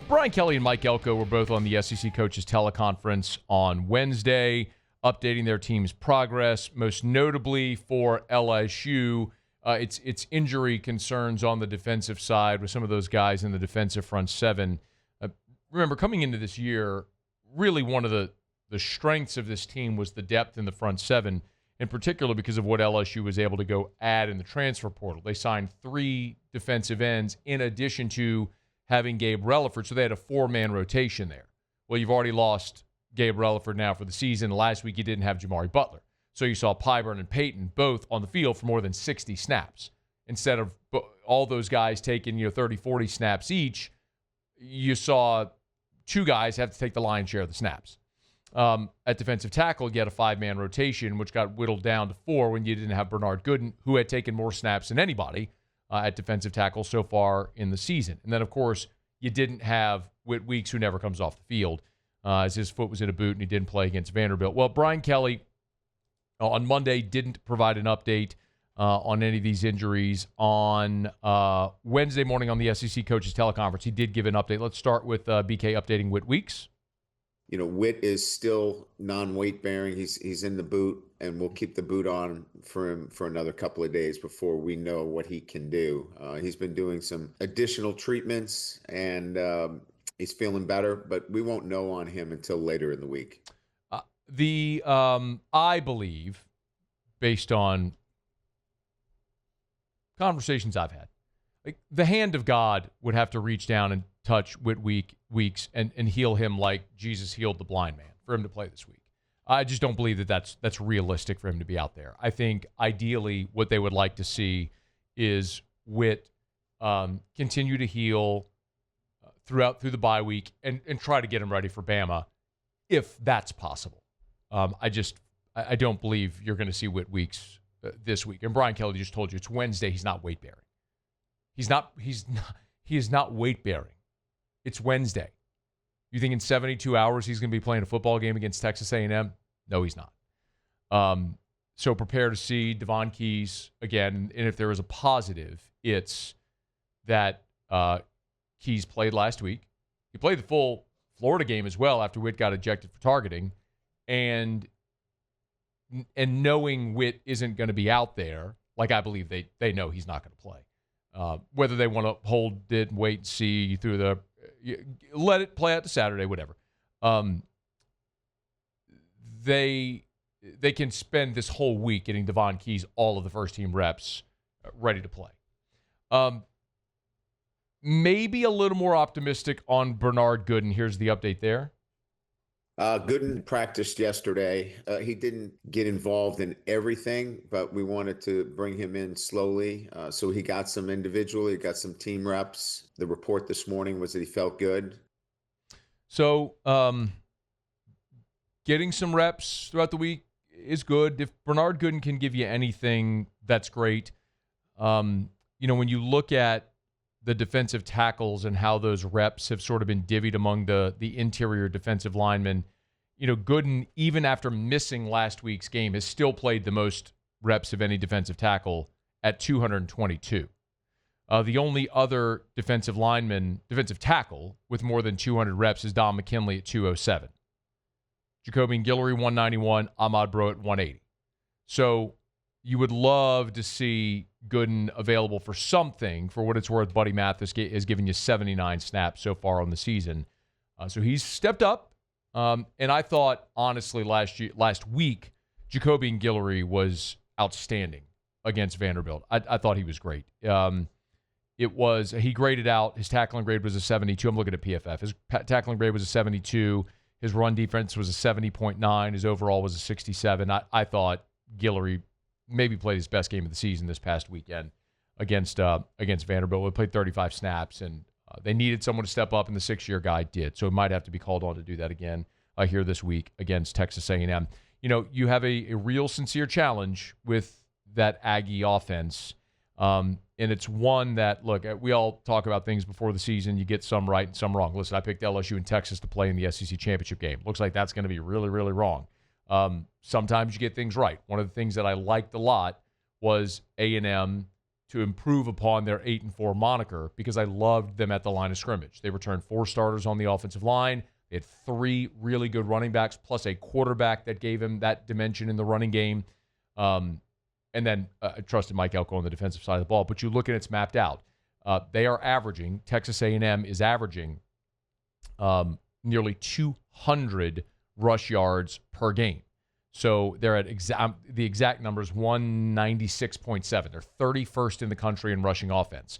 Brian Kelly and Mike Elko were both on the SEC Coaches Teleconference on Wednesday, updating their team's progress, most notably for LSU. It's injury concerns on the defensive side with some of those guys in the defensive front seven. Remember, coming into this year, really one of the strengths of this team was the depth in the front seven, in particular because of what LSU was able to go add in the transfer portal. They signed 3 defensive ends in addition to having Gabe Relaford, so they had a 4-man rotation there. Well, you've already lost Gabe Relaford now for the season. Last week you didn't have Jamari Butler. So you saw Pyburn and Payton both on the field for more than 60 snaps. Instead of all those guys taking 30, 40 snaps each, you saw 2 guys have to take the lion's share of the snaps. At defensive tackle, you had a 5-man rotation, which got whittled down to 4 when you didn't have Bernard Gooden, who had taken more snaps than anybody at defensive tackle so far in the season. And then, of course, you didn't have Whit Weeks, who never comes off the field, as his foot was in a boot and he didn't play against Vanderbilt. Well, Brian Kelly on Monday didn't provide an update on any of these injuries. On Wednesday morning on the SEC Coaches Teleconference, he did give an update. Let's start with BK updating Whit Weeks. Whit is still non-weight bearing. He's in the boot, and we'll keep the boot on for him for another couple of days before we know what he can do. He's been doing some additional treatments, and he's feeling better, but we won't know on him until later in the week. I believe, based on conversations I've had, like the hand of God would have to reach down and touch Whit Weeks and heal him like Jesus healed the blind man for him to play this week. I just don't believe that that's realistic for him to be out there. I think ideally what they would like to see is Whit continue to heal through the bye week and try to get him ready for Bama if that's possible. I don't believe you're going to see Whit Weeks this week. And Brian Kelly just told you it's Wednesday. He's not weight bearing. He is not weight bearing. It's Wednesday. You think in 72 hours he's going to be playing a football game against Texas A&M? No, he's not. So prepare to see Devon Keys again. And if there is a positive, it's that Keys played last week. He played the full Florida game as well after Whit got ejected for targeting. And knowing Whit isn't going to be out there, like I believe they know he's not going to play. Whether they want to hold it and wait and see through let it play out to Saturday, whatever. They can spend this whole week getting Devon Keys all of the first-team reps ready to play. Maybe a little more optimistic on Bernard Gooden. Here's the update there. Gooden practiced yesterday. He didn't get involved in everything, but we wanted to bring him in slowly. So he got some individual, he got some team reps. The report this morning was that he felt good. So getting some reps throughout the week is good. If Bernard Gooden can give you anything, that's great. When you look at the defensive tackles and how those reps have sort of been divvied among the interior defensive linemen, Gooden, even after missing last week's game, has still played the most reps of any defensive tackle at 222. The only other defensive tackle with more than 200 reps is Don McKinley at 207. Jacobian Guillory, 191. Ahmad Bro at 180. So you would love to see Gooden available for something. For what it's worth, Buddy Mathis has given you 79 snaps so far on the season. So he's stepped up. And I thought, honestly, last week, Jacobian Guillory was outstanding against Vanderbilt. I thought he was great. He graded out, his tackling grade was a 72. I'm looking at PFF. His tackling grade was a 72. His run defense was a 70.9. His overall was a 67. I thought Guillory maybe played his best game of the season this past weekend against Vanderbilt. We played 35 snaps, and they needed someone to step up, and the 6-year guy did. So it might have to be called on to do that again here this week against Texas A&M. You have a real sincere challenge with that Aggie offense, and it's one that, look, we all talk about things before the season. You get some right and some wrong. Listen, I picked LSU and Texas to play in the SEC championship game. Looks like that's going to be really, really wrong. Sometimes you get things right. One of the things that I liked a lot was A&M to improve upon their 8-4 moniker because I loved them at the line of scrimmage. They returned 4 starters on the offensive line. They had 3 really good running backs plus a quarterback that gave him that dimension in the running game. And then I trusted Mike Elko on the defensive side of the ball. But you look and it's mapped out. They are averaging, Texas A&M is averaging nearly 200 rush yards per game. So they're at the exact numbers 196.7. They're 31st in the country in rushing offense.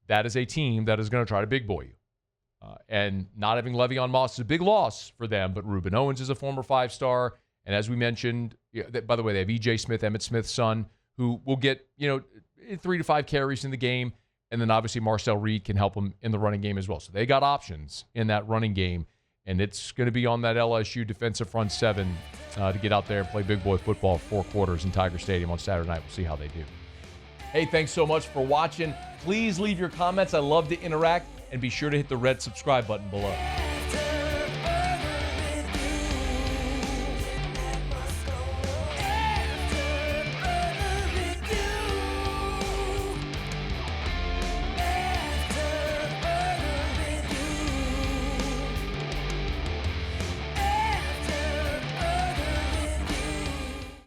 That is a team that is going to try to big boy you. And not having Le'Veon Moss is a big loss for them, but Reuben Owens is a former 5-star. And as we mentioned, by the way, they have E.J. Smith, Emmitt Smith's son, who will get 3 to 5 carries in the game. And then obviously Marcel Reed can help them in the running game as well. So they got options in that running game. And it's going to be on that LSU defensive front 7 to get out there and play big boy football 4 quarters in Tiger Stadium on Saturday night. We'll see how they do. Hey, thanks so much for watching. Please leave your comments. I love to interact. And be sure to hit the red subscribe button below.